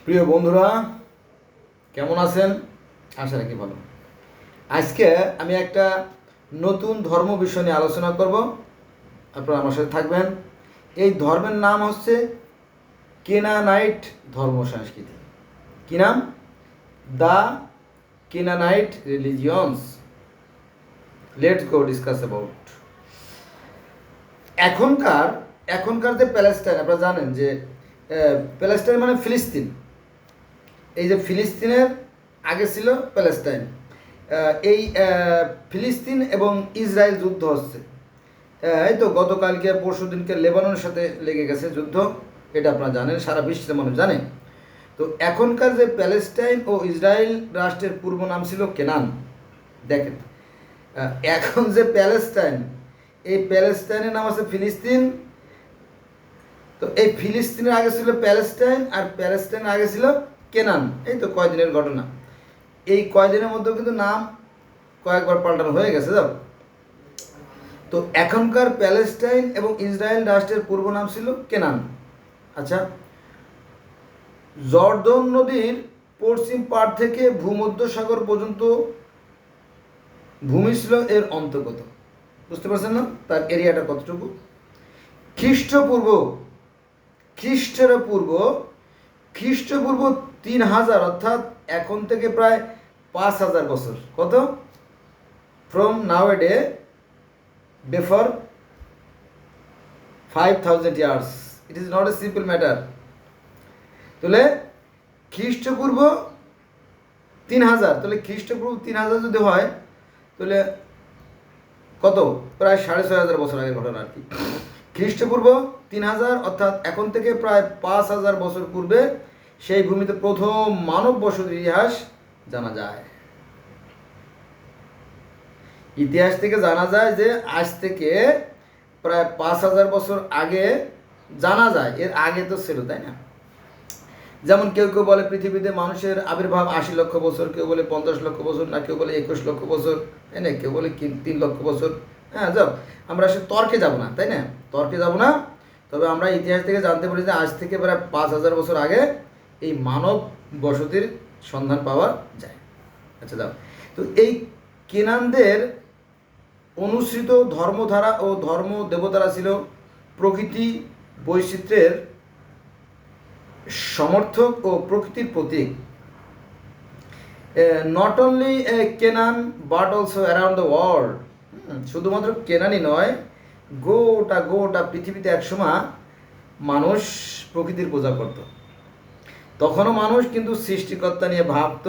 প্রিয় বন্ধুরা, কেমন আছেন? আশা রাখি ভালো। আজকে আমি একটা নতুন ধর্ম বিষয় নিয়ে আলোচনা করব। আপনারা আমার সাথে থাকবেন। এই ধর্মের নাম হচ্ছে কেনানাইট ধর্ম সংস্কৃতি। কি নাম? The Canaanite religions. Let's go discuss about. এখনকার এখনকার যে প্যালেস্টাইন, আপনারা জানেন যে প্যালেস্টাইন মানে ফিলিস্তিন। এই যে ফিলিস্তিনের আগে ছিল প্যালেস্টাইন। এই ফিলিস্তিন এবং ইসরায়েল যুদ্ধ হচ্ছে। এই তো গতকালকে পরশু দিনকে লেবাননের সাথে লেগে গেছে যুদ্ধ। এটা আপনারা জানেন, সারা বিশ্বের মানুষ জানে। তো এখনকার যে প্যালেস্টাইন ও ইসরায়েল রাষ্ট্রের পূর্ব নাম ছিল কেনান। দেখেন, এখন যে প্যালেস্টাইন, এই প্যালেস্টাইনের নাম আছে ফিলিস্তিন। তো এই ফিলিস্তিনের আগে ছিল প্যালেস্টাইন, আর প্যালেস্টাইনের আগে ছিল কেনান। এই তো কয়দিনের ঘটনা। এই কয়দিনের মধ্যে কিন্তু নাম কয়েকবার পাল্টানো হয়ে গেছে। যাও, তো এখনকার প্যালেস্টাইন এবং ইসরায়েল রাষ্ট্রের পূর্ব নাম ছিল কেনান। আচ্ছা, জর্দন নদীর পশ্চিম পাড় থেকে ভূমধ্যসাগর পর্যন্ত ভূমি ছিল এর অন্তর্গত। বুঝতে পারছেন না তার এরিয়াটা কতটুকু? খ্রিস্টপূর্ব খ্রিস্টপূর্ব খ্রিস্টপূর্ব 3000, অর্থাৎ এখন থেকে প্রায় 5000 বছর। কত? From now a day before 5000 years. It is not a simple matter. তাহলে খ্রিস্টপূর্ব 3000, তাহলে খ্রিস্টপূর্ব 3000 যদি হয়, তাহলে কত? প্রায় 6500 বছর আগের ঘটনা আর কি। খ্রিস্টপূর্ব 3000, অর্থাৎ এখন থেকে প্রায় 5000 বছর পূর্বে সেই ভূমিতে প্রথম মানব বসতির ইতিহাস জানা যায়। ইতিহাস থেকে জানা যায় যে আজ থেকে প্রায় 5000 বছর আগে জানা যায়। এর আগে তো ছিল, তাই না? যেমন কেউ কেউ বলে পৃথিবীতে মানুষের আবির্ভাব 80 লক্ষ বছর, কেউ বলে 50 লক্ষ বছর, না কেউ বলে 21 লক্ষ বছর, তাই না? কেউ বলে 3 লক্ষ বছর। হ্যাঁ, যাও, আমরা আসলে তর্কে যাব না, তাই না? তর্কে যাব না। তবে আমরা ইতিহাস থেকে জানতে পারি যে আজ থেকে প্রায় 5000 বছর আগে এই মানব বসতির সন্ধান পাওয়া যায়। আচ্ছা, যাও, তো এই কেনানদের অনুসৃত ধর্মধারা ও ধর্ম দেবতারা ছিল প্রকৃতি বৈচিত্র্যের সমর্থক ও প্রকৃতির প্রতীক। Not only Canaan but also around the world. শুধুমাত্র কেনানই নয়, গোটা পৃথিবীতে একসময় মানুষ প্রকৃতির পূজা করত। তখনও মানুষ কিন্তু সৃষ্টিকর্তা নিয়ে ভাবত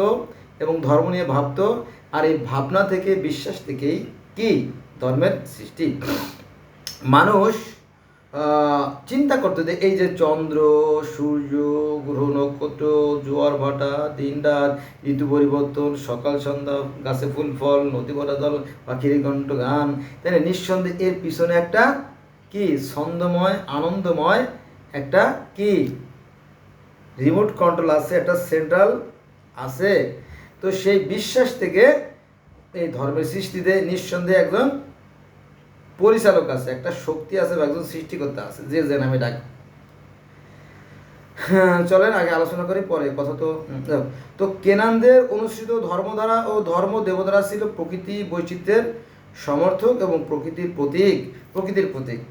এবং ধর্ম নিয়ে ভাবত। আর এই ভাবনা থেকে, বিশ্বাস থেকেই কি ধর্মের সৃষ্টি। মানুষ চিন্তা করতে যে এই যে চন্দ্র, সূর্য, গ্রহ, নক্ষত্র, জোয়ার ভাটা, দিন রাত, ঋতু পরিবর্তন, সকাল সন্ধ্যা, গাছে ফুল ফল, নদী ভরা জল, পাখির কণ্ঠ গান, তাই না? নিঃসন্দেহে এর পিছনে একটা কি ছন্দময়, আনন্দময় একটা কি রিমোট কন্ট্রোল আছে, একটা সেন্ট্রাল আছে। তো সেই বিশ্বাস থেকে এই ধর্মের সৃষ্টিতে নিঃসন্দেহে একজন পরিচালক আছে, একটা শক্তি আছে, বা একজন সৃষ্টিকর্তা আছে, যে নামে ডাক। চলেন আগে আলোচনা করি, পরে কথা। তো কেনানদের অনুসৃত ধর্মধারা ও ধর্ম দেবতারা ছিল প্রকৃতি বৈচিত্র্যের সমর্থক এবং প্রকৃতির প্রতীক।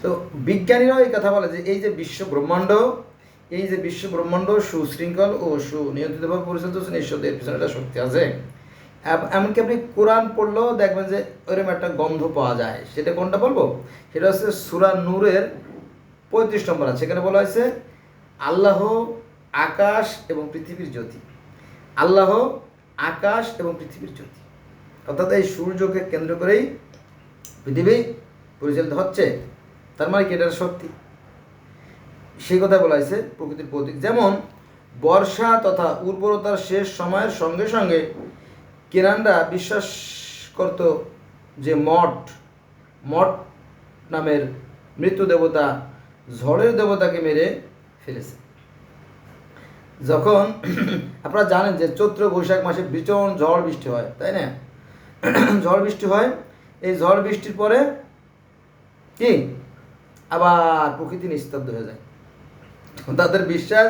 তো বিজ্ঞানীরাও এই কথা বলে যে এই যে বিশ্ব ব্রহ্মাণ্ড সুশৃঙ্খল ও সুনিয়ন্ত্রিতভাবে পরিচালিত হচ্ছে, নিঃসন্দেহে এর পিছনে একটা শক্তি আছে। এমনকি আপনি কোরআন পড়লেও দেখবেন যে ওরকম একটা গন্ধ পাওয়া যায়। সেটা কোনটা বলবো? সেটা হচ্ছে সূরা নূরের 35 নম্বর আছে। সেখানে বলা হয়েছে আল্লাহ আকাশ এবং পৃথিবীর জ্যোতি। আল্লাহ আকাশ এবং পৃথিবীর জ্যোতি, অর্থাৎ এই সূর্যকে কেন্দ্র করেই পৃথিবী পরিচালিত হচ্ছে। তার মানে কি এটার শক্তি? সেই কথা বলা হয়েছে প্রকৃতির প্রতীক। যেমন বর্ষা তথা উর্বরতার শেষ সময়ের সঙ্গে সঙ্গে কেনানরা বিশ্বাস করত যে মট নামের মৃত্যু দেবতা ঝড়ের দেবতাকে মেরে ফেলেছে। যখন আপনারা জানেন যে চৈত্র বৈশাখ মাসে ভীষণ ঝড় বৃষ্টি হয়, তাই না? ঝড় বৃষ্টি হয়। এই ঝড় বৃষ্টির পরে কি আবার প্রকৃতি নিস্তব্ধ হয়ে যায়। তাদের বিশ্বাস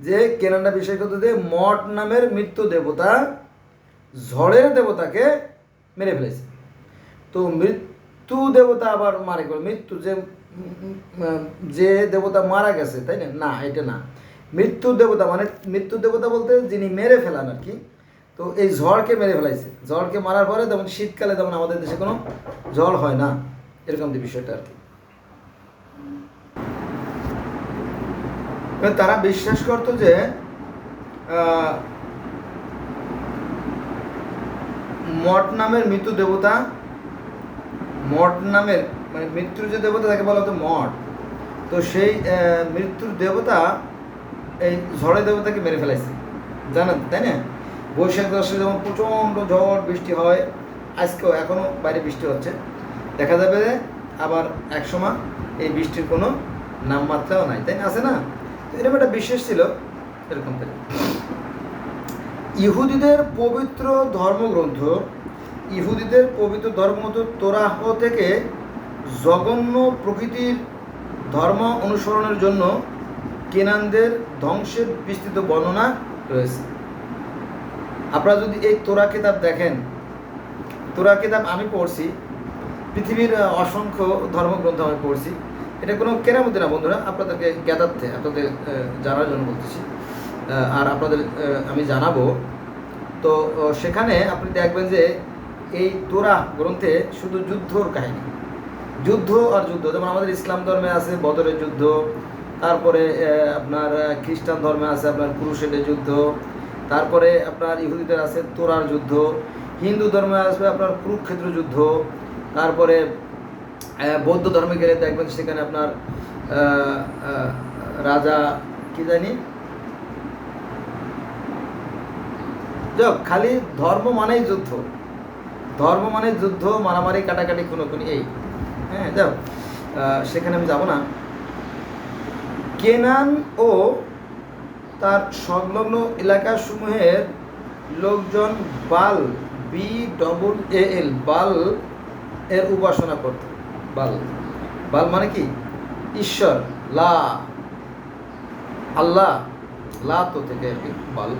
যে কেনানরা বিশ্বাস করতো যে মট নামের মৃত্যু দেবতা ঝড়ের দেবতাকে মেরে ফেলেছে। তো মৃত্যু দেবতা আবার মারে গেল, মৃত্যু যে দেবতা মারা গেছে, তাই না? না, এটা না। মৃত্যু দেবতা মানে মৃত্যু দেবতা বলতে যিনি মেরে ফেলান আর কি। তো এই ঝড়কে মেরে ফেলাইছে। ঝড়কে মারার পরে যেমন শীতকালে যেমন আমাদের দেশে কোনো ঝড় হয় না, এরকম যে বিষয়টা আর কি। তারা বিশ্বাস করতো যে মট নামের মৃত্যু দেবতা, মট নামের মানে মৃত্যুর যে দেবতা তাকে বলা হতো মট। তো সেই মৃত্যুর দেবতা এই ঝড়ের দেবতাকে মেরে ফেলাইছে, জানেন তাই না? বৈশাখ দশে যেমন প্রচণ্ড ঝড় বৃষ্টি হয়, আজকেও এখনও বাইরে বৃষ্টি হচ্ছে, দেখা যাবে আবার একসময় এই বৃষ্টির কোনো নামমাত্রাও নাই, তাই না? আছে না? তো এরকম একটা বিশ্বাস ছিল এরকম থেকে। ইহুদিদের পবিত্র ধর্মগ্রন্থ তোরাহ থেকে জঘন্য প্রকৃতির ধর্ম অনুসরণের জন্য কেনানদের ধ্বংসের বিস্তৃত বর্ণনা রয়েছে। আপনারা যদি এই তোরা কিতাব দেখেন, তোরা কিতাব আমি পড়ছি, পৃথিবীর অসংখ্য ধর্মগ্রন্থ আমি পড়ছি, এটা কোনো কেরামতি না বন্ধুরা, আপনাদেরকে জ্ঞাতার্থে আপনাদের জানার জন্য বলতেছি, আর আপনাদের আমি জানাবো। তো সেখানে আপনি দেখবেন যে এই তোরা গ্রন্থে শুধু যুদ্ধর কাহিনী, যুদ্ধ আর যুদ্ধ। যেমন আমাদের ইসলাম ধর্মে আছে বদরের যুদ্ধ, তারপরে আপনার খ্রিস্টান ধর্মে আছে আপনার কুরুশেটের যুদ্ধ, তারপরে আপনার ইহুদিদের আছে তোরার যুদ্ধ, হিন্দু ধর্মে আসবে আপনার কুরুক্ষেত্র যুদ্ধ, তারপরে বৌদ্ধ ধর্মে গেলে দেখবেন সেখানে আপনার রাজা কি জানি, যাক খালি ধর্ম মানেই যুদ্ধ, ধর্ম মানে যুদ্ধ, মারামারি, কাটাকাটি, খুনোখুনি, এই হ্যাঁ যাও, সেখানে আমি যাব না। কেনান ও তার সংলগ্ন এলাকাসমূহের লোকজন বাল BAAL বাল এর উপাসনা করত। বাল বাল মানে কি? ঈশ্বর, লা, আল্লাহ, লা তো থেকে আর কি, বাল,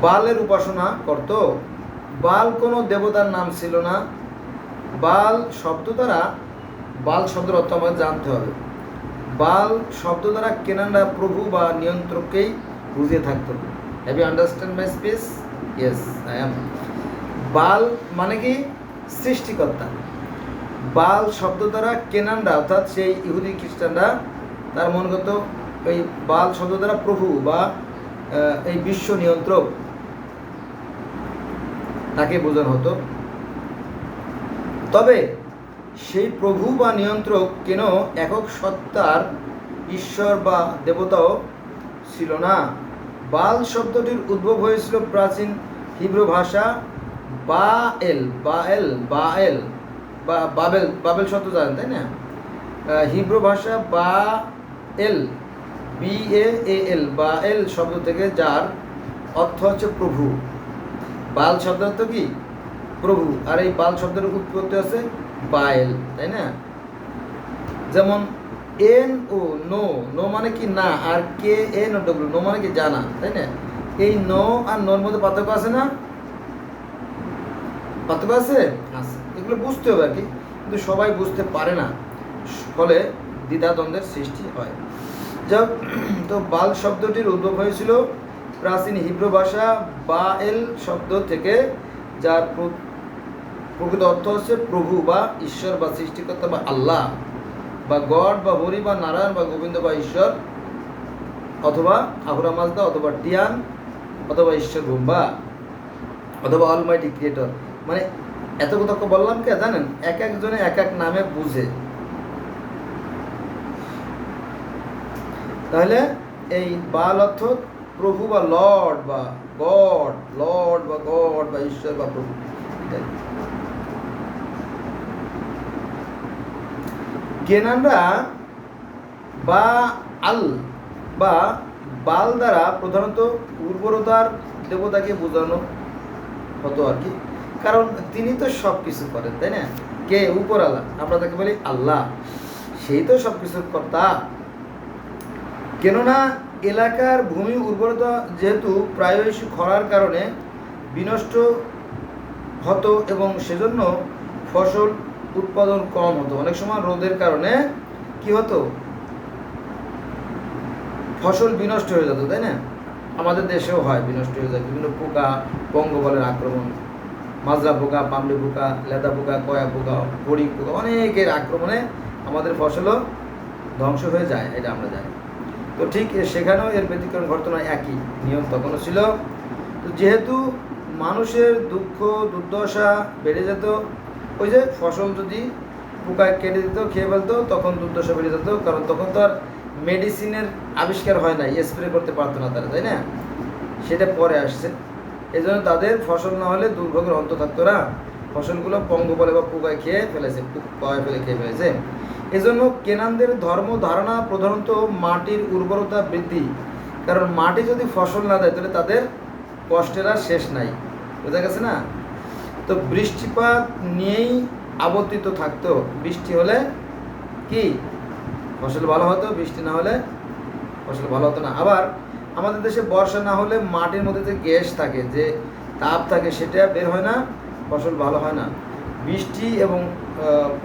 বালের উপাসনা করত। বাল কোনো দেবতার নাম ছিল না। বাল শব্দ দ্বারা, বাল শব্দের অর্থ আমাদের জানতে হবে। বাল শব্দ দ্বারা কেনানরা প্রভু বা নিয়ন্ত্রককেই বুঝিয়ে থাকতো। Have you understand my speech? Yes, I am. Baal মানে কি? সৃষ্টিকর্তা। বাল শব্দ দ্বারা কেনানরা অর্থাৎ সেই ইহুদি খ্রিস্টানরা তার মনে করত ওই বাল শব্দ দ্বারা প্রভু বা এই বিশ্ব নিয়ন্ত্রক তাকে বোঝানো হতো। তবে সেই প্রভু বা নিয়ন্ত্রক কেন একক সত্তার ঈশ্বর বা দেবতাও ছিল না। বাল শব্দটির উদ্ভব হয়েছিল প্রাচীন হিব্রু ভাষা বাএল বা বাবেল শব্দ জানেন তাই না? হিব্রু ভাষা বাএল বাএল শব্দ থেকে, যার অর্থ হচ্ছে প্রভু। বাল শব্দের অর্থ কি? প্রভু। আর এই বাল শব্দের উৎপত্তি আছে বায়েল, তাই না? যেমন NO নো মানে কি না, আর KNOW নো মানে কি জানা, তাই না? এই নো আর নোর মধ্যে পার্থক্য আছে না? পার্থক্য আছে, এগুলো বুঝতে হবে আর কি, কিন্তু সবাই বুঝতে পারে না, ফলে দ্বিধাদ্বন্দ্বের সৃষ্টি হয়। যাক, তো বাল শব্দটির উদ্ভব হয়েছিল প্রাচীন হিব্রু ভাষা বাএল শব্দ থেকে, যার প্রকৃত অর্থ হচ্ছে প্রভু বা ঈশ্বর বা সৃষ্টিকর্তা বা আল্লাহ বা গড বা হরি বা নারায়ণ বা গোবিন্দ বা ঈশ্বর, অথবা আহুরা মাজদা, অথবা টিয়ান, অথবা ঈশ্বর ব্রহ্মা, অথবা অলমাইটি ক্রিয়েটর। মানে এত কথা বললাম কে জানেন? এক একজনে এক এক নামে বুঝে। তাহলে এই বাল অর্থ প্রভু বা লর্ড বা গড, লর্ড বা গড বা ঈশ্বর বা প্রভু। কেনানরা বা আল বা বাল দ্বারা প্রধানত উর্বরতার দেবতাকে বোঝানো হতো আর কি, কারণ তিনি তো সব কিছু করেন, তাই না? কে? উপরওয়ালা। আমরা তাকে বলি আল্লাহ, সেই তো সব কিছুর কর্তা। কেননা এলাকার ভূমি উর্বরতা যেহেতু প্রায়শই খরার কারণে বিনষ্ট হতো এবং সেজন্য ফসল উৎপাদন কম হতো। অনেক সময় রোদের কারণে কি হতো, ফসল বিনষ্ট হয়ে যেত, তাই না? আমাদের দেশেও হয়, বিনষ্ট হয়ে যায় বিভিন্ন পোকা, পঙ্গপালের আক্রমণ, মাজরা পোকা, পামড়ি পোকা, লেদা পোকা, কয়া পোকা, বড়ি পোকা, অনেকের আক্রমণে আমাদের ফসলও ধ্বংস হয়ে যায়, এটা আমরা জানি। তো ঠিক সেখানেও এর ব্যতিক্রম ঘটতো না, একই নিয়ম তখনও ছিল। তো যেহেতু মানুষের দুঃখ দুর্দশা বেড়ে যেত, ওই যে ফসল যদি পোকায় কেটে দিত, খেয়ে ফেলতো, তখন দুর্দশা বেড়ে যেত, কারণ তখন তো আর মেডিসিনের আবিষ্কার হয় নাই, স্প্রে করতে পারতো না তারা, তাই না? সেটা পরে আসছে। এই জন্য তাদের ফসল না হলে দুর্ভোগের অন্ত থাকতো না, ফসলগুলো পঙ্গপালে বা পোকায় খেয়ে ফেলেছে, খেয়ে ফেলেছে। এজন্য কেনানদের ধর্ম ধারণা প্রধানত মাটির উর্বরতা বৃদ্ধি, কারণ মাটি যদি ফসল না দেয় তাহলে তাদের কষ্টের আর শেষ নাই, বোঝা গেছে না? তো বৃষ্টিপাত নিয়েই আবর্তিত থাকতো, বৃষ্টি হলে কি ফসল ভালো হতো, বৃষ্টি না হলে ফসল ভালো হতো না। আবার আমাদের দেশে বর্ষা না হলে মাটির মধ্যে যে গ্যাস থাকে, যে তাপ থাকে, সেটা বের হয় না, ফসল ভালো হয় না। বৃষ্টি এবং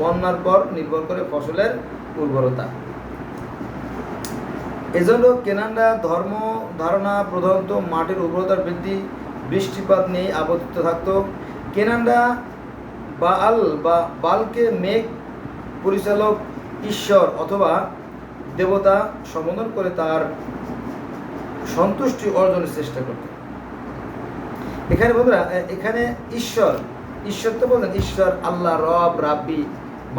বন্যার পর নির্ভর করে ফসলের উর্বরতা। এজন্য কেনানরা ধর্ম ধারণা প্রধানত মাটির উর্বরতার বৃদ্ধি, বৃষ্টিপাত নিয়ে আবর্তিত থাকতো। কেনানরা বালকে মেঘ পরিচালক ঈশ্বর অথবা দেবতা সম্বোধন করে তার সন্তুষ্টি অর্জনের চেষ্টা করত। এখানে বন্ধুরা, এখানে ঈশ্বর তো বলছেন, ঈশ্বর আল্লাহ, রব, রাব্বি,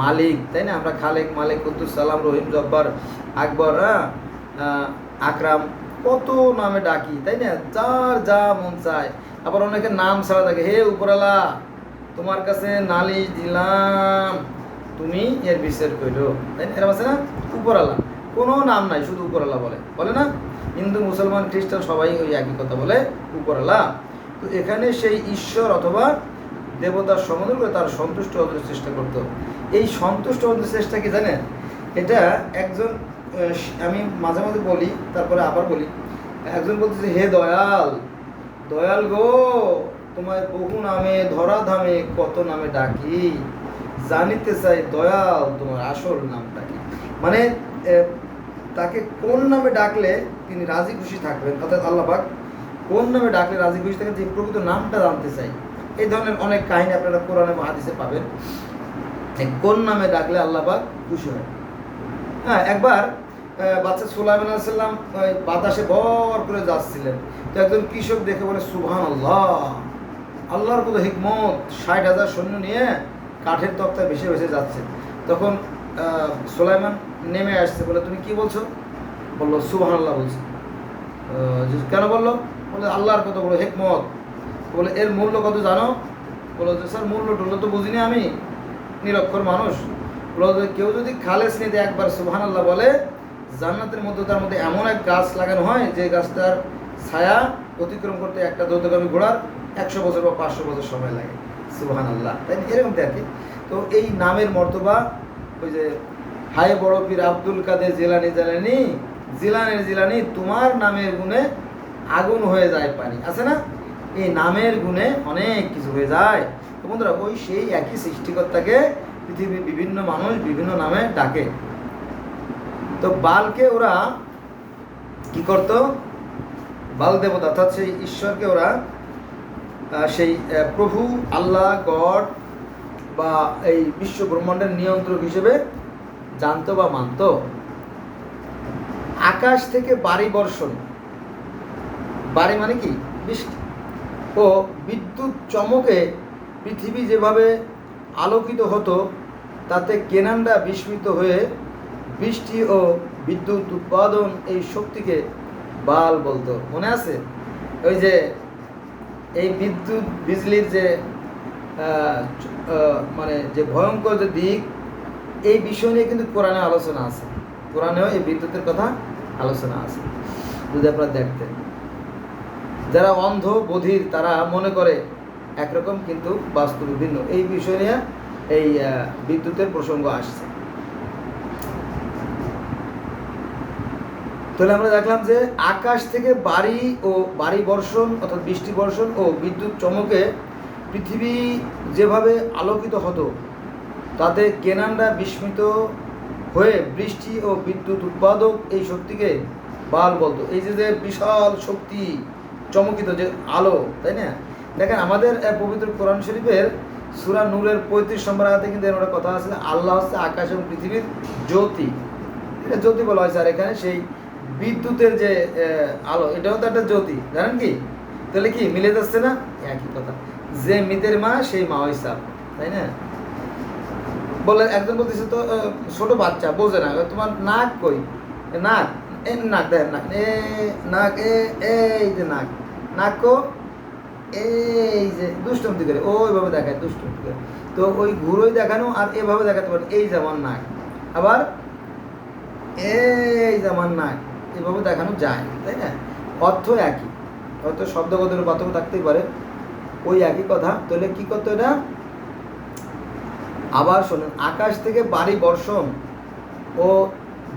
মালিক, তাই না? আমরা খালেক, মালিক, কুদ্দুস, সালাম, রহিম, জব্বার, আকবর, আকরাম, কত নামে ডাকি, তাই না? যার যা মন চায়। আবার অনেকে নাম ছাড়া থাকে, হে উপরালা, তোমার কাছে নালিশ দিলাম, তুমি এর বিচার করো, তাই না? এরকম আছে না? উপরালা, কোনো নাম নাই, শুধু উপরালা বলে না? হিন্দু, মুসলমান, খ্রিস্টান সবাই ওই একই কথা বলে, উপরালা। তো এখানে সেই ঈশ্বর অথবা দেবতার সম্বোধন করে তার সন্তুষ্ট হওয়ার চেষ্টা করত। এই সন্তুষ্ট হওয়ার চেষ্টা কি জানেন? এটা একজন, আমি মাঝে মাঝে বলি, তারপরে আবার বলি, একজন বলতেছে, হে দয়াল গো, তোমায় বহু নামে ধরা ধামে কত নামে ডাকি, জানিতে চাই দয়াল তোমার আসল নামটা কি। মানে তাকে কোন নামে ডাকলে তিনি রাজি খুশি থাকবেন, অর্থাৎ আল্লাহ পাক কোন নামে ডাকলে রাজি খুশি থাকেন, যে প্রকৃত নামটা জানতে চাই। এই ধরনের অনেক কাহিনী আপনারা কোরআনে বা হাদিসে পাবেন, কোন নামে ডাকলে আল্লাহ পাক খুশি হয়। হ্যাঁ, একবার বাচ্চা সুলাইমান আলাইহিস সালাম বাতাসে ভর করে যাচ্ছিলেন, তো একজন কৃষক দেখে বলে, সুবহানাল্লাহ, আল্লাহর কত হিকমত, 60,000 সৈন্য নিয়ে কাঠের তক্তা ভেসে ভেসে যাচ্ছে। তখন সুলাইমান নেমে আসছে, বলে, তুমি কি বলছো? বললো, সুবহানাল্লাহ বলছি। কেন বললো? বলে, আল্লাহর কত বড় হিকমত। বলে, এর মূল্য কত জানো? বলো যে, স্যার মূল্য টুল্য তো বুঝিনি, আমি নিরক্ষর মানুষ। বলো যে, কেউ যদি খালেস নিতে একবার সুবহানাল্লাহ বলে, জান্নাতের মধ্যে তার মধ্যে এমন এক গাছ লাগানো হয়, যে গাছটার ছায়া অতিক্রম করতে একটা দ্রুতগামী ঘোড়ার 100 বছর বা 500 বছর সময় লাগে। সুবহানাল্লাহ, তাই এরকম দেখে। তো এই নামের মর্তবা, ওই যে হায় বড় পীর আব্দুল কাদের জিলানি, তোমার নামের গুণে আগুন হয়ে যায় পানি, আছে না? এই নামের গুণে অনেক কিছু হয়ে যায়। তো বন্ধুরা, ওই সেই একই সৃষ্টিকর্তাকে পৃথিবীর বিভিন্ন মানুষ বিভিন্ন নামে ডাকে। তো বালকে ওরা কি করত? বাল দেবতা অর্থাৎ সেই ঈশ্বরকে ওরা সেই প্রভু, আল্লাহ, গড বা এই বিশ্ব ব্রহ্মাণ্ডের নিয়ন্ত্রক হিসেবে জানতো বা মানত। আকাশ থেকে বাড়ি বর্ষণ, বাড়ি মানে কি? বৃষ্টি, ও বিদ্যুৎ চমকে পৃথিবী যেভাবে আলোকিত হতো, তাতে কেনানরা বিস্মিত হয়ে বৃষ্টি ও বিদ্যুৎ উৎপাদন এই শক্তিকে বাল বলতো। মনে আছে? ওই যে এই বিদ্যুৎ বিজলির যে মানে যে ভয়ঙ্কর যে দিক, এই বিষয় নিয়ে কিন্তু কোরআনে আলোচনা আছে, কোরআনেও এই বিদ্যুতের কথা আলোচনা আছে, যদি আপনারা দেখতেন। যারা অন্ধ বধির তারা মনে করে একরকম, কিন্তু বাস্তবে ভিন্ন। এই বিষয় নিয়ে এই বিদ্যুতের প্রসঙ্গ আসছে। তো তাহলে আমরা দেখলাম যে আকাশ থেকে বাড়ি বর্ষণ অর্থাৎ বৃষ্টি বর্ষণ ও বিদ্যুৎ চমকে পৃথিবী যেভাবে আলোকিত হতো তাতে কেনানরা বিস্মিত হয়ে বৃষ্টি ও বিদ্যুৎ উৎপাদক এই শক্তিকে বাল বলতো। এই যে বিশাল শক্তি চমকিত যে আলো, তাই না? দেখেন আমাদের পবিত্র কোরআন শরীফের সূরা নূরের 35 নম্বর আয়াতে কিন্তু এর কথা আছে, আল্লাহ হচ্ছে আকাশ এবং পৃথিবীর জ্যোতি। এটা জ্যোতি বলা হয়েছে। আর এখানে সেই বিদ্যুতের যে আলো, এটাও তো একটা জ্যোতি, জানেন কি? তাহলে কি মিলে যাচ্ছে না? একই কথা, যে মিতের মা সেই মা হিসাব, তাই না? বলে একজন বলতেছে তো ছোট বাচ্চা বোঝে না, তোমার নাক কই? নাক নাক দেখেন, নাক নাক এই যে নাক নাক কো, এই যে দুষ্টমতি করে ওইভাবে দেখায়, দুষ্টমতি করে। তো ওই ঘুরোই দেখানো আর এভাবে দেখাতে পারে, এই যেমন নাক, আবার এই যেমন নাক, এভাবে দেখানো যায়, তাই না? অর্থ একই, হয়তো শব্দগত পার্থক্য থাকতেই পারে, ওই একই কথা। তাহলে কি করতো এটা? আবার শোনেন, আকাশ থেকে বাড়ি বর্ষণ ও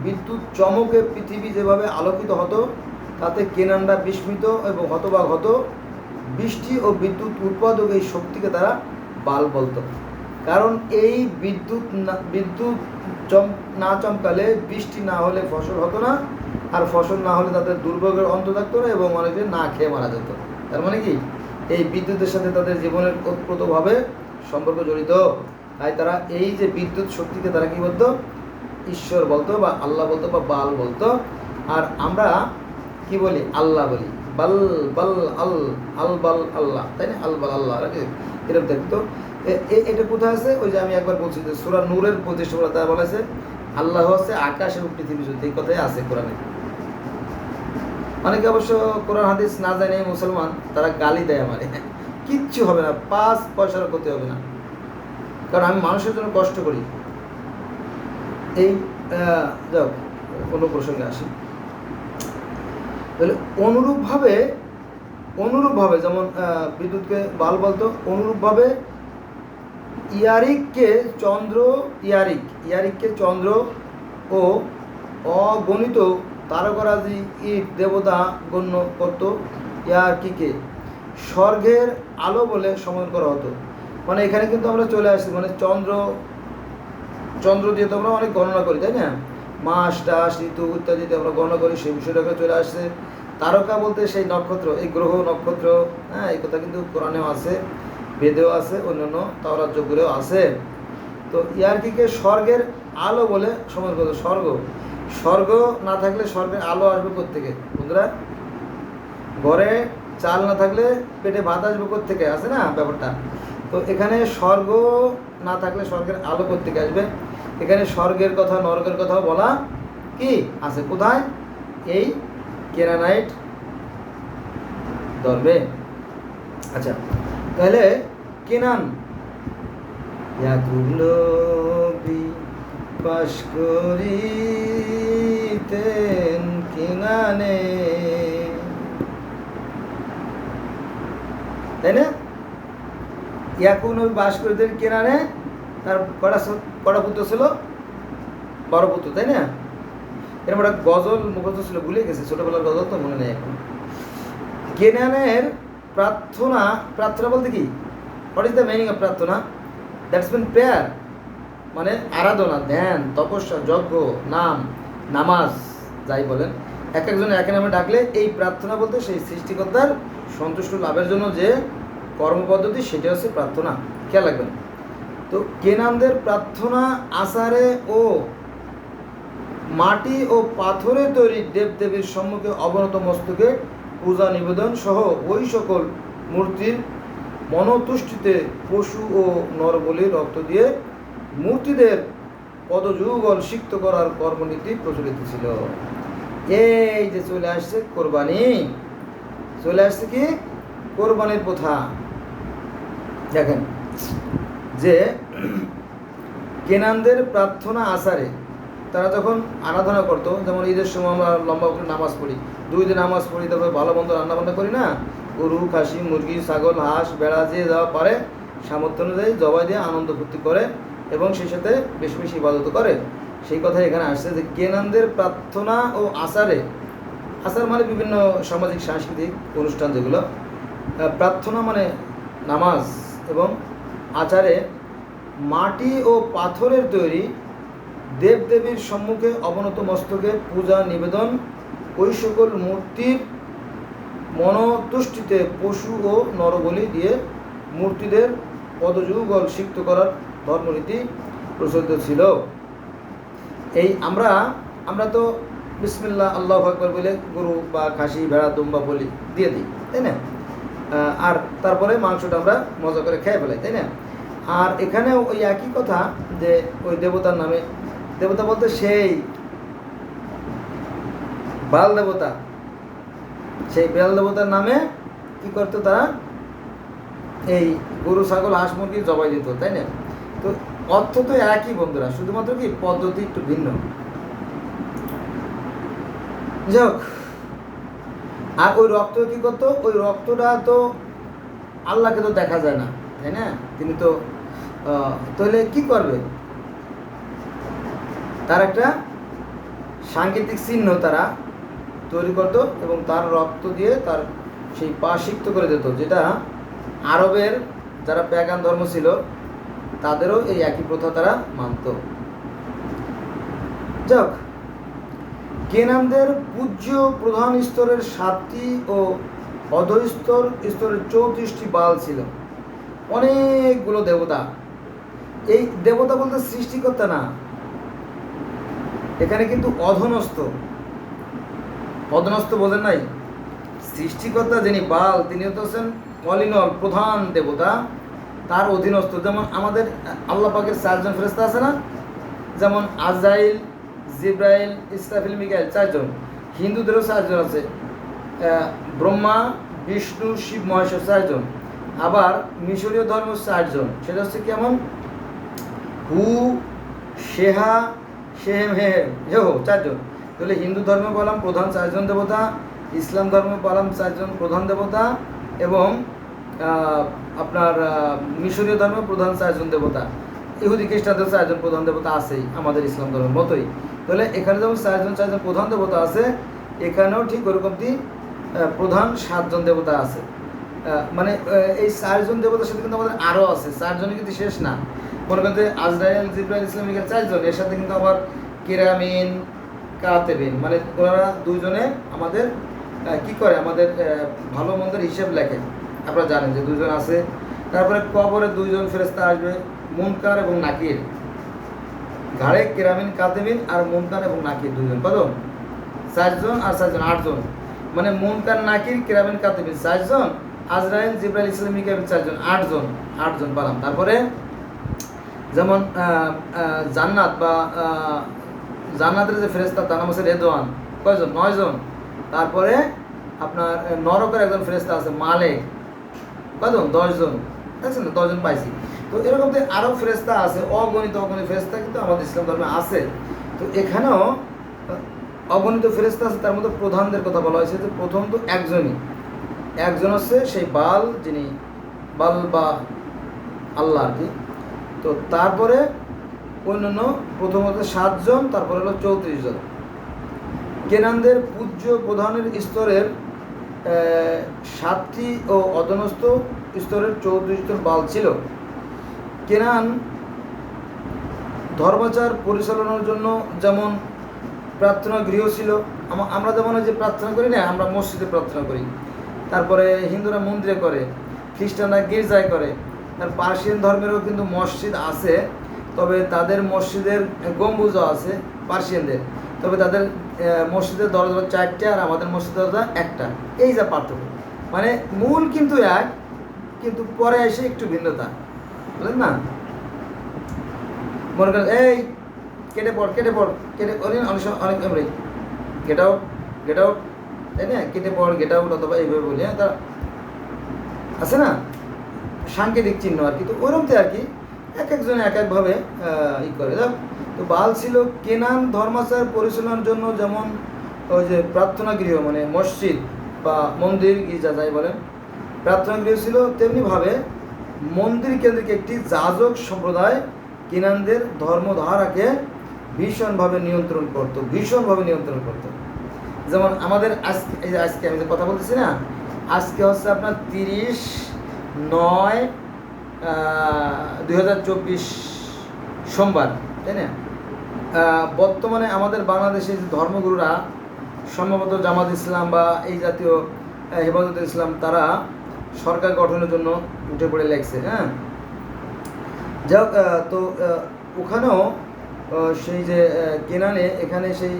বিদ্যুৎ চমকে পৃথিবী যেভাবে আলোকিত হতো তাতে কেনানরা বিস্মিত এবং হতবাক হতো। বৃষ্টি ও বিদ্যুৎ উৎপাদক এই শক্তিকে তারা বাল বলতো। কারণ এই বিদ্যুৎ না চমকালে, বৃষ্টি না হলে ফসল হতো না, আর ফসল না হলে তাদের দুর্ভোগের অন্ত থাকতো না এবং অনেকে না খেয়ে মারা যেত। তার মানে কি এই বিদ্যুতের সাথে তাদের জীবনের ওতপ্রোতভাবে সম্পর্ক জড়িত। তাই তারা এই যে বিদ্যুৎ শক্তিকে তারা কি বলতো? ঈশ্বর বলতো, বা আল্লাহ বলতো, বা বাল বলতো। আর আমরা কি বলি? আল্লাহ বলি, বাল বাল আল আল বাল আল্লাহ, তাই না? আল বাল আল্লাহ এরকম দেখতো। এটা কোথায় আছে? ওই যে আমি একবার বলছি যে সূরা নূরের 25 নম্বর আয়াতে বলা আছে আল্লাহ হচ্ছে আকাশ এবং পৃথিবী জ্যোতি। এই কথাই আছে কোরআনে। অনেকে অবশ্য কোরআন হাদিস না জানে মুসলমান, তারা গালি দেয় আমারে, কিচ্ছু হবে না, 5 পয়সার ক্ষতি হবে না, কারণ আমি মানুষের জন্য কষ্ট করি। এই যাও কোনো প্রসঙ্গে আসি। তাহলে অনুরূপভাবে যেমন বিদ্যুৎকে বাল বলতো, অনুরূপভাবে ইয়ারিককে চন্দ্র ও অগণিত তারকারাজি দেবতা গণ্য করত। ইয়ার্কিকে স্বর্গের আলো বলে সম্বোধন করা হতো। মানে এখানে কিন্তু আমরা চলে আসছি, মানে চন্দ্র দিয়ে তো আমরা অনেক গণনা করি, তাই না? মাস টাস ঋতু ইত্যাদিতে আমরা গণনা করি, সেই বিষয়টাকে চলে আসছে। তারকা বলতে সেই নক্ষত্র, এই গ্রহ নক্ষত্র, হ্যাঁ, এই কথা কিন্তু কোরআনেও আছে, বেদেও আছে, অন্যান্য তাওরাত যোগেও আছে। তো ইয়ার্কিকে স্বর্গের আলো বলে সম্বোধন করতো। স্বর্গ না থাকলে স্বর্গের আলো আসবে কোত্থেকে বন্ধুরা? ঘরে চাল না থাকলে পেটে ভাত আসবে কোত্থেকে? আছে না ব্যাপারটা? তো এখানে স্বর্গ না থাকলে স্বর্গের আলো কোত্থেকে আসবে? এখানে স্বর্গের কথা নরকের কথাও বলা কি আছে। কোথায়? এই কেনানাইট ধর্মে। আচ্ছা, তাহলে কেনান বাস করিতেন কেনানে, তাই না? ইয়াকুব নবী বাস করিতেন কেনানে। তার কটা পুত্র ছিল? 12 পুত্র, তাই না? এরকম একটা গজল মুখস্থ ছিল, ভুলে গেছে, ছোটবেলার গজল তো মনে নেই এখন। কেনানের প্রার্থনা বলতে কি? What is the meaning of প্রার্থনা? দ্যাটস মিন প্রেয়ার, মানে আরাধনা, ধ্যান, তপস্যা, যজ্ঞ, নামাজ, যাই বলেন, একজনে এক নামে ডাকলে এই প্রার্থনা বলতে সেই সৃষ্টিকর্তার সন্তুষ্ট লাভের জন্য যে কর্মপদ্ধতি, সেটা হচ্ছে প্রার্থনা। খেয়াল রাখবেন। তো কেনানদের প্রার্থনা আসারে ও মাটি ও পাথরের তৈরি দেবদেবীর সম্মুখে অবনত মস্তকে পূজা নিবেদন সহ ওই সকল মূর্তির মনতুষ্টিতে পশু ও নরবলির রক্ত দিয়ে মূর্তিদের পদযুগল সিক্ত করার কর্মনীতি প্রচলিত ছিল। এই যে চলে আসছে কোরবানি, চলে আসছে কি? কোরবানির প্রথা। দেখেন যে কেনানদের প্রার্থনা আসারে তারা যখন আরাধনা করতো, যেমন ঈদের সময় আমরা লম্বা করে নামাজ পড়ি, 2 দিন নামাজ পড়ি, তারপরে ভালো মন্দ রান্নাবান্না করি না, গরু, খাসি, মুরগি, ছাগল, হাঁস, ভেড়া যে যাওয়া পারে সামর্থ্য অনুযায়ী জবাই দিয়ে আনন্দ ফুর্তি করে এবং সেই সাথে বেশি বেশি ইবাদত করে। সেই কথা এখানে আসছে যে কেনানদের প্রার্থনা ও আসারে আচার মানে বিভিন্ন সামাজিক সাংস্কৃতিক অনুষ্ঠান যেগুলো, প্রার্থনা মানে নামাজ, এবং আচারে মাটি ও পাথরের তৈরি দেবদেবীর সম্মুখে অবনত মস্তকে পূজা নিবেদন, ওই সকল মূর্তির মনতুষ্টিতে পশু ও নরবলি দিয়ে মূর্তিদের পদযুগল সিক্ত করার ধর্মনীতি প্রচলিত ছিল। এই আমরা তো বিসমিল্লাহ আল্লাহু আকবার বলে গরু বা খাসি ভেড়া দুম্বা বলি দিয়ে দিই, তাই না? আর তারপরে মাংসটা আমরা মজা করে খেয়ে ফেলাই, তাই না? আর এখানে ওই একই কথা, যে ওই দেবতার নামে, দেবতা বলতে সেই বাল দেবতা, সেই বেল দেবতার নামে কি করতো তারা? এই গরু ছাগল হাঁস মুরগি জবাই দিত, তাই না? তো অর্থ তো একই বন্ধুরা, শুধুমাত্র কি পদ্ধতি একটু ভিন্ন। যাক, আর ওই রক্ত কি করতো? ওই রক্তটা তো আল্লাহকে তো দেখা যায় না, তাই না? তিনি তো তাহলে কি করবে? তার একটা সাংকেতিক চিহ্ন তারা তৈরি করতো এবং তার রক্ত দিয়ে তার সেই পা সিক্ত করে দিত, যেটা আরবের যারা প্যাগান ধর্ম ছিল তাদেরও এই একই প্রথা তারা মানত। যাক, কেনানদের পূজ্য প্রধান স্তরের 7টি ও অধস্তর স্তরের 34টি বাল ছিল, অনেকগুলো দেবতা। এই দেবতা বলতে সৃষ্টিকর্তা না, এখানে কিন্তু অধনস্থ বোঝেন নাই? সৃষ্টিকর্তা যিনি বাল, তিনি হচ্ছেন অলিনল প্রধান দেবতা, তার অধীনস্থ। যেমন আমাদের আল্লাহ পাকের 4জন ফেরেশতা আছে না? যেমন আজরাইল, জিব্রাইল, ইসরাফিল, মিকাইল, 4জন। হিন্দুদেরও 4জন আছে, ব্রহ্মা, বিষ্ণু, শিব, মহেশ্বর, 4জন। আবার মিশরীয় ধর্ম 4জন, সেটা হচ্ছে কেমন? হু, শেহা, শেহেম, হেহেম, হেহো, 4জন। তাহলে হিন্দু ধর্মে বললাম প্রধান 4জন দেবতা, ইসলাম ধর্মে বললাম 4জন প্রধান দেবতা, এবং আপনার মিশরীয় ধর্মে প্রধান 4জন দেবতা, ইহুদি খ্রিস্টানদের 4জন প্রধান দেবতা আছেই আমাদের ইসলাম ধর্মের মতোই। তাহলে এখানে যেমন 4জন প্রধান দেবতা আছে, এখানেও ঠিক ওরকমটি প্রধান 7জন দেবতা আছে। মানে এই 4জন দেবতার সাথে কিন্তু আমাদের আরও আছে, 4জনই কিন্তু শেষ না। মনে করতে আজরাইল, জিব্রাইল, ইসলাম, মিকাইল 4জন, এর সাথে কিন্তু আবার কিরামিন, কাতেবিন, মানে ওনারা 2জনে আমাদের কি করে? আমাদের ভালো মন্দের হিসেব লেখে। আপনারা জানেন যে 2জন আছে। তারপরে কবরে 2জন ফেরেশতা আসবে, মুনকার এবং নাকির। ঘাড়ে কিরামিন, কাতেবিন, আর মুনকার এবং নাকির 2জন। কত? 4জন আর 4জন 8জন। মানে মুনকার, নাকির, কিরামিন, কাতেবিন 4জন, আজরাইল, জিব্রাইল, ইসলাম, মিকাইল 4জন, 8জন পেলাম। তারপরে যেমন জান্নাত বা জান্নাতের যে ফেরেশতা তার নাম হচ্ছে রেদওয়ান, কয়জন? 9জন। তারপরে আপনার নরকের একজন ফেরেশতা আছে মালেক, কয়জন? 10জন। দেখছেন না, 10জন পাইছি। তো এরকম তো আরও ফেরেশতা আছে, অগণিত ফেরেশতা কিন্তু আমাদের ইসলাম ধর্মে আছে। তো এখানেও অগণিত ফেরেশতা আছে, তার মধ্যে প্রধানদের কথা বলা হয়েছে যে প্রথম তো একজন হচ্ছে সেই বাল, যিনি বাল বা আল্লাহ আর কি। তো তারপরে অন্যান্য প্রথমত 7জন, তারপরে হলো 34 জন। কেনানদের পূজ্য প্রধানের স্তরের 7টি ও অধনস্থ স্তরের 34 জন বাল ছিল। কেনান ধর্মাচার পরিচালনার জন্য যেমন প্রার্থনা গৃহ ছিল, আমরা যেমন যে প্রার্থনা করি না, আমরা মসজিদে প্রার্থনা করি, তারপরে হিন্দুরা মন্দিরে করে, খ্রিস্টানরা গির্জায় করে। আর পার্সিয়ান ধর্মেরও কিন্তু মসজিদ আছে, তবে তাদের মসজিদের গম্বুজও আছে পার্সিয়ানদের, তবে তাদের মসজিদের দরজা 4টে আর আমাদের মসজিদের দরজা 1টা। এই যা পার্থক্য, মানে মূল কিন্তু এক, কিন্তু পরে এসে একটু ভিন্নতা, বুঝলেন না? মনে করেন এই কেটে পড় অনেক অনেক গেট আউট, তাই না? কেটে পড়, গেট আউট, অথবা এইভাবে বলি, হ্যাঁ, তা আছে না সাংকেতিক চিহ্ন আর কি। তো ওরমতে আর কি একজনে একভাবে ই করে। তো বাল ছিল কেনান ধর্মাচার পরিচালনার জন্য যেমন ওই যে প্রার্থনা গৃহ, মানে মসজিদ বা মন্দির, গির্জা যাই বলেন, প্রার্থনা গৃহ ছিল, তেমনিভাবে মন্দির কেন্দ্রিক একটি যাজক সম্প্রদায় কেনানদের ধর্মধারাকে ভীষণভাবে নিয়ন্ত্রণ করত। যেমন আমাদের আজকে এই যে আজকে আমি যে কথা বলতেছি না, আজকে হচ্ছে আপনার 30/9/2024 সোমবার, তাই না? বর্তমানে আমাদের বাংলাদেশের যে ধর্মগুরুরা সম্ভবত জামাত ইসলাম বা এই জাতীয় হেফাজত ইসলাম, তারা সরকার গঠনের জন্য উঠে পড়ে লেগছে। হ্যাঁ, যাই হোক, তো ওখানেও সেই যে কেনানে, এখানে সেই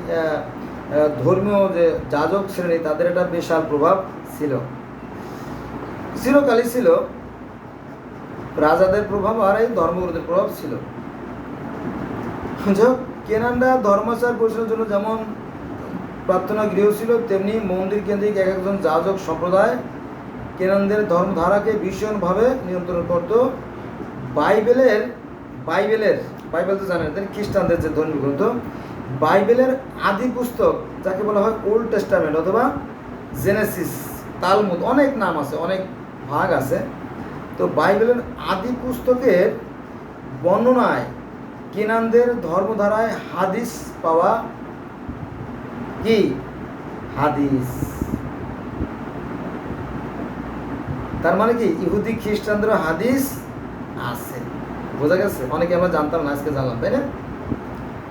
ধর্মীয় যে যাজক শ্রেণী, তাদের একটা বিশাল প্রভাব ছিল, চিরকালই ছিল। রাজাদের প্রভাব আর এই ধর্মগুরুদের প্রভাব ছিল। যাই হোক, কেনানরা ধর্মাচার পরিচালনার জন্য যেমন প্রার্থনা গৃহ ছিল, তেমনি মন্দির কেন্দ্রিক এক একজন যাজক সম্প্রদায় কেনানদের ধর্মধারাকে ভীষণভাবে নিয়ন্ত্রণ করত। বাইবেল তো জানেন, খ্রিস্টানদের যে ধর্মীয় গ্রন্থ, বাইবেলের আদি পুস্তক যাকে বলা হয় ওল্ড টেস্টামেন্ট অথবা জেনেসিস, তালমুদ, অনেক নাম আছে, অনেক ভাগ আছে। তো বাইবেলের আদি পুস্তকের বর্ণনায় কেনানদের ধর্মধারায় হাদিস পাওয়া, কি হাদিস, তার মানে কি ইহুদি খ্রিস্টানদের হাদিস আছে। বোঝা গেছে? অনেকে আমরা জানতাম না, আজকে জানলাম, তাই না?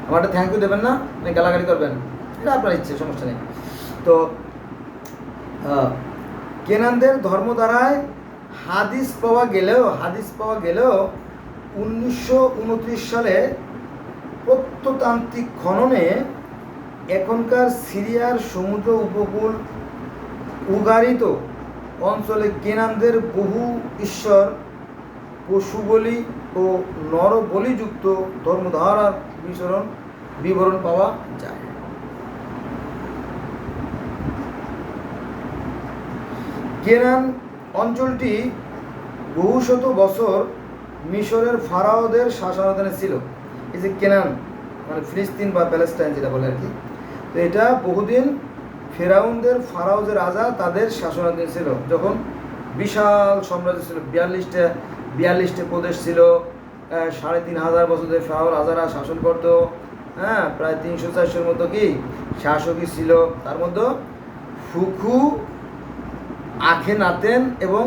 আমার একটা থ্যাংক ইউ দেবেন না, গালাগালি করবেন, এটা আপনার ইচ্ছে, সমস্যা নেই। তো কেনানদের ধর্মধারায় হাদিস পাওয়া গেলেও 1929 সালে প্রত্নতান্ত্রিক খননে এখনকার সিরিয়ার সমুদ্র উপকূল উগারিত অঞ্চলে কেনানদের বহু ঈশ্বর, পশু বলি ও নরবলিযুক্ত ধর্মধারার বিবরণ পাওয়া যায়। কেনান অঞ্চলটি বহু শত বছর মিশরের ফারাওদের শাসনাধীনে ছিল। এই যে কেনান মানে ফিলিস্তিন বা প্যালেস্টাইন যেটা বলে আর কি, তো এটা বহুদিন ফেরাউনদের, ফারাও যে রাজা, তাদের শাসনাধীন ছিল। যখন বিশাল সাম্রাজ্য ছিল, 42টা প্রদেশ ছিল, 3500 বছর ধরে ফারাও রাজারা শাসন করতো। হ্যাঁ, প্রায় 300-400 মতো কি শাসকই ছিল। তার মধ্যে ফুকু, আখেনাতেন এবং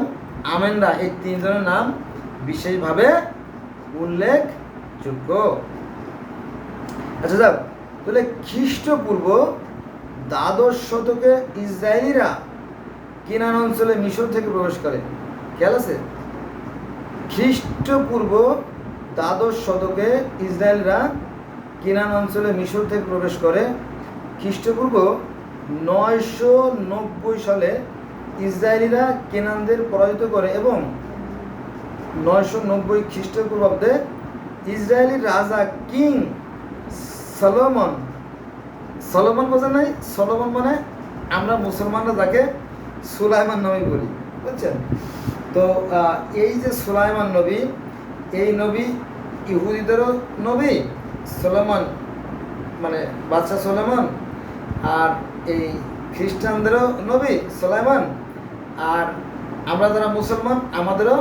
আমেনরা, এই 3 জনের নাম বিশেষভাবে উল্লেখযোগ্য। আচ্ছা, যাক, তাহলে খ্রিস্টপূর্ব 12 শতকে ইসরায়েলিরা কেনান অঞ্চলে মিশর থেকে প্রবেশ করে। খেয়াল আছে? খ্রিস্টপূর্ব 12 শতকে ইসরায়েলরা কেনান অঞ্চলে মিশর থেকে প্রবেশ করে। খ্রিস্টপূর্ব 990 সালে ইসরায়েলিরা কেনানদের পরাজিত করে এবং 990 খ্রিস্টপূর্বাব্দে ইসরায়েলি রাজা কিং সলোমন বোঝেন নাই? সলোমন মানে আমরা মুসলমানরা যাকে সুলাইমান নবী বলি, বুঝছেন? তো এই যে সুলাইমান নবী, এই নবী ইহুদিদেরও নবী, সলোমন মানে বাদশাহ সলোমন, আর এই খ্রিস্টানদেরও নবী সুলাইমান, আর আমরা যারা মুসলমান আমাদেরও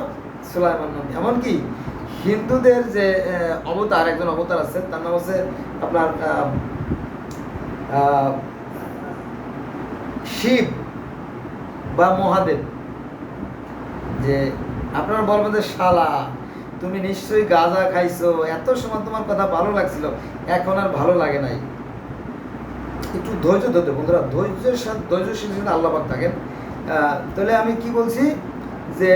সুলাইমান নবী। এমনকি হিন্দুদের যে অবতার, একজন অবতার আছে, তার নাম হচ্ছে আপনার শিব বা মহাদেব। যে আপনারা বলবেন যে শালা তুমি নিশ্চয়ই গাঁজা খাইছো, এত সময় তোমার কথা ভালো লাগছিল, এখন আর ভালো লাগে নাই। একটু ধৈর্য ধরতে বন্ধুরা, ধৈর্যশীল আল্লাহ পাক থাকেন। তাহলে আমি কি বলছি যে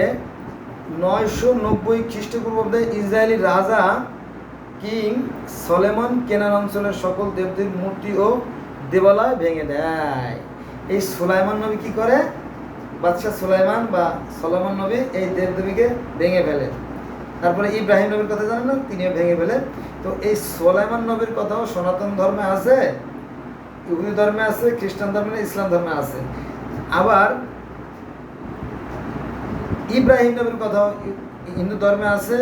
990 খ্রিস্টপূর্বাব্দে ইসরায়েলি রাজা কিং সলোমন কেনান অঞ্চলের সকল দেবদেবীর মূর্তি ও দেবালয় ভেঙে দেয়। এই সুলাইমান নবী কি করে? বাদশাহ সুলাইমান বা সলোমন নবী এই দেবদেবীকে ভেঙে ফেলে। তারপরে ইব্রাহিম নবীর কথা জানেন না, তিনিও ভেঙে ফেলে। তো এই সুলাইমান নবীর কথাও সনাতন ধর্মে আছে, ইহুদি ধর্মে আছে, খ্রিস্টান ধর্মে, ইসলাম ধর্মে আছে। আবার ইব্রাহিম নবীর কথাও হিন্দু ধর্মে আছে,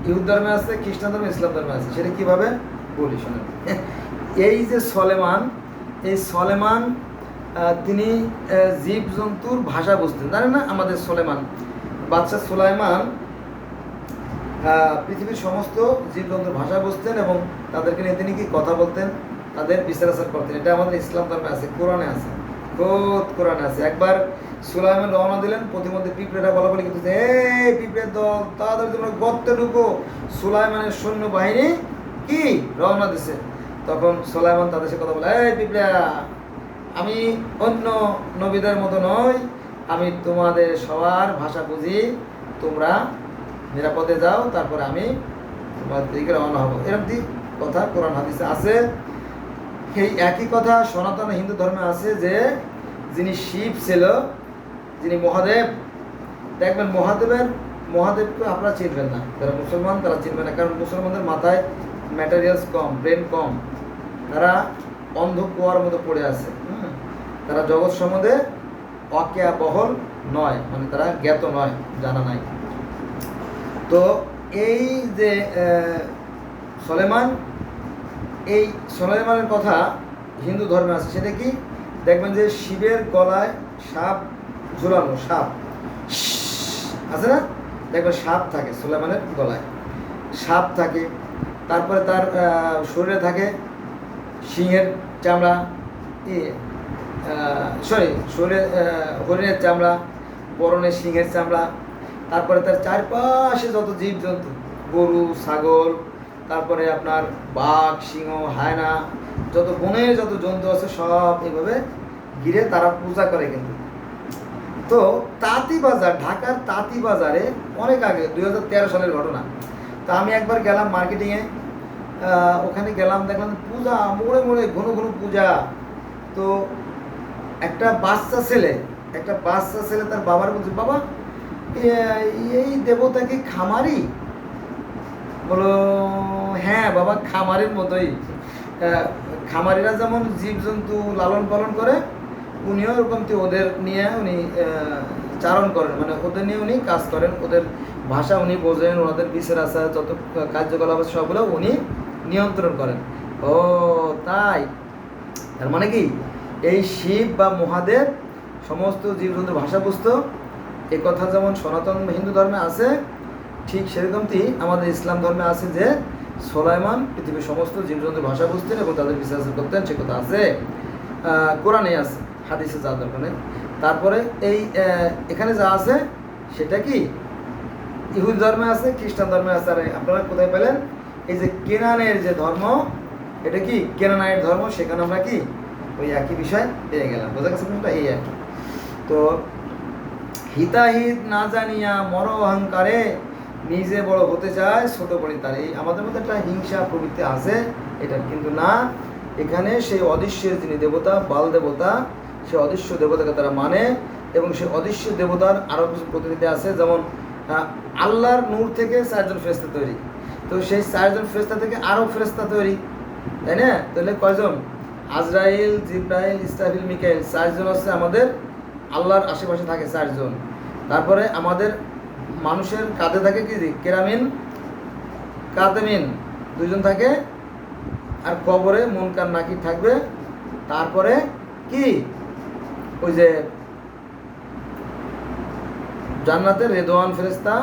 ইহুদ ধর্মে আছে, খ্রিস্টান ধর্মে, ইসলাম ধর্মে আছে। সেটা কিভাবে বলি শোনেন। এই যে সলেমান, এই সলেমান তিনি জীবজন্তুর ভাষা বুঝতেন, জানেন না? আমাদের সলেমান বাদশাহ সুলাইমান পৃথিবীর সমস্ত জীবজন্তুর ভাষা বুঝতেন এবং তাদেরকে নিয়ে তিনি কি কথা বলতেন, তাদের বিচার আচার করতেন। এটা আমাদের ইসলাম ধর্মে আছে, কোরআনে আছে, খোদ কোরআনে আছে। একবার সুলাইমান রওনা দিলেন, প্রতিমধ্যে পিঁপড়েরা বলা বলি কিন্তু এই পিঁপড়ের দল তাড়াতাড়ি তোমরা গর্তে ঢুকো, সুলাইমানের সৈন্যবাহিনী কি রওনা দিছে। তখন সুলাইমান তাদের সাথে কথা বলে, এই পিঁপড়েরা, আমি অন্য নবীদের মতো নই, আমি তোমাদের সবার ভাষা বুঝি, তোমরা নিরাপদে যাও, তারপরে আমি তোমাদের দিকে রওনা হবো। এরকম কথা কোরআন হাদিসে আছে। এই একই কথা সনাতন হিন্দু ধর্মে আছে যে যিনি শিব ছিল, যিনি মহাদেব, দেখবেন মহাদেবকে আপনারা চিনবেন না, যারা মুসলমান তারা চিনবেন না, কারণ মুসলমানদের মাথায় ম্যাটেরিয়ালস কম, ব্রেন কম, তারা অন্ধ কুয়ার মতো পড়ে আছে। তারা জগৎ সম্বন্ধে অজ্ঞাবহল নয়, মানে তারা জ্ঞাত নয়, জানা নাই। তো এই যে সুলাইমানের কথা হিন্দু ধর্মে আছে, সেটা কি দেখবেন যে শিবের গলায় সাপ ঝুলানো, সাপ আছে না, দেখবেন সাপ থাকে সুলাইমানের গলায়, সাপ থাকে। তারপরে তার শরীরে থাকে সিংহের চামড়া, শরীরে হরিণের চামড়া, পরনে সিংহের চামড়া। তারপরে তার চারপাশে যত জীবজন্তু, গরু, ছাগল, তারপরে আপনার বাঘ, সিংহ, হায়না, যত বনের যত জন্তু আছে সব এইভাবে ঘিরে তারা পূজা করে। কিন্তু তো তাঁতিবাজার, ঢাকার তাঁতিবাজারে অনেক আগে 2013 সালের ঘটনা। তা আমি একবার গেলাম মার্কেটিংয়ে, ওখানে গেলাম, দেখলাম পূজা, মোড়ে মোড়ে ঘন ঘন পূজা। তো একটা বাচ্চা ছেলে তার বাবার বলছে, বাবা এই দেবতা কি খামারি? বলো হ্যাঁ বাবা, খামারের মতোই। খামারিরা যেমন জীবজন্তু লালন পালন করে, উনিও এরকম ওদের নিয়ে উনি চারণ করেন, মানে ওদের নিয়ে উনি কাজ করেন, ওদের ভাষা উনি বোঝেন, ওনাদের বিচার আচার যত কার্যকলাপ সবগুলো উনি নিয়ন্ত্রণ করেন। ও তাই, তার মানে কি এই শিব বা মহাদেব সমস্ত জীবজন্তুর ভাষা বুঝতো। এ কথা যেমন সনাতন হিন্দু ধর্মে আছে, ঠিক সেরকমটি আমাদের ইসলাম ধর্মে আছে যে সুলাইমান পৃথিবীর সমস্ত জীবজন্তুর ভাষা বুঝতেন এবং তাদের বিচার করতেন, সে কথা আছে, কোরআনে আছে, হাদিসে যা দরকার নেই। তারপরে এই এখানে যা আছে সেটা কি ইহুদি ধর্মে আছে, খ্রিস্টান ধর্মে আছে। আর আপনারা কোথায় পেলেন? এই যে কেনানের যে ধর্ম, এটা কি কেনানাইট ধর্ম, সেখানে আমরা কি ওই একই বিষয় পেয়ে গেলাম। বোঝা গেছে বিষয়টা এই আর কি। তো হিতাহিত না জানিয়া মর অহংকারে নিজে বড় হতে চায়, ছোট বড়ি তার। এই আমাদের মধ্যে একটা হিংসা প্রবৃত্তি আছে, এটা কিন্তু না। এখানে সেই অদৃশ্যের যিনি দেবতা, বাল দেবতা, সে অদৃশ্য দেবতাকে তারা মানে, এবং সেই অদৃশ্য দেবতার আরও কিছু প্রতিনিধি আছে, যেমন আল্লাহর নূর থেকে 4 জন ফেরেশতা তৈরি, তো সেই 4 জন ফেরেশতা থেকে আরও ফেরেশতা তৈরি, তাই না? তাহলে কয়জন? আজরাইল, জিব্রাইল, ইসরাফিল, মিকাইল, 4 জন হচ্ছে আমাদের আল্লাহর আশেপাশে থাকে 4 জন। তারপরে আমাদের মানুষের কাঁধে থাকে কি কেরামিন কাতেমিন 2 জন থাকে, আর কবরে মুনকার নাকির থাকবে। তারপরে কি ওই যে জান্নাতের রেদওয়ান ফেরেশতা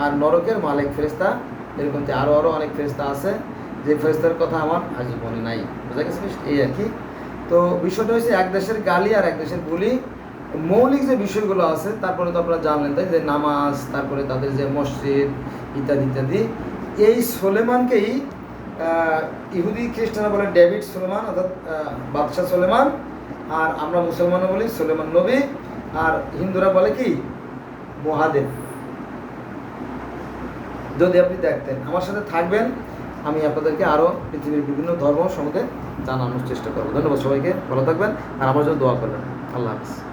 আর নরকের মালিক ফেরেশতা, এরকম আরও অনেক ফেরেশতা আছে, যে ফেরেশতার কথা আমার আজ মনে নাই। বোঝা গেছে এই আর কি। তো বিষয়টা হচ্ছে এক দেশের গালি আর এক দেশের বুলি, মৌলিক যে বিষয়গুলো আছে তারপরে তো আপনারা জানলেন, তাই যে নামাজ, তারপরে তাদের যে মসজিদ ইত্যাদি ইত্যাদি। এই সুলেমানকেই ইহুদি খ্রিস্টানরা বলে ডেভিড সুলেমান, অর্থাৎ বাদশাহ সুলেমান, আর আমরা মুসলমানও বলি সুলেমান নবী, আর হিন্দুরা বলে কি মহাদেব। যদি আপনি দেখতেন, আমার সাথে থাকবেন, আমি আপনাদেরকে আরও পৃথিবীর বিভিন্ন ধর্ম সম্বন্ধে জানানোর চেষ্টা করবো। ধন্যবাদ সবাইকে, ভালো থাকবেন আর আমার জন্য দোয়া করবেন। আল্লাহ হাফিজ।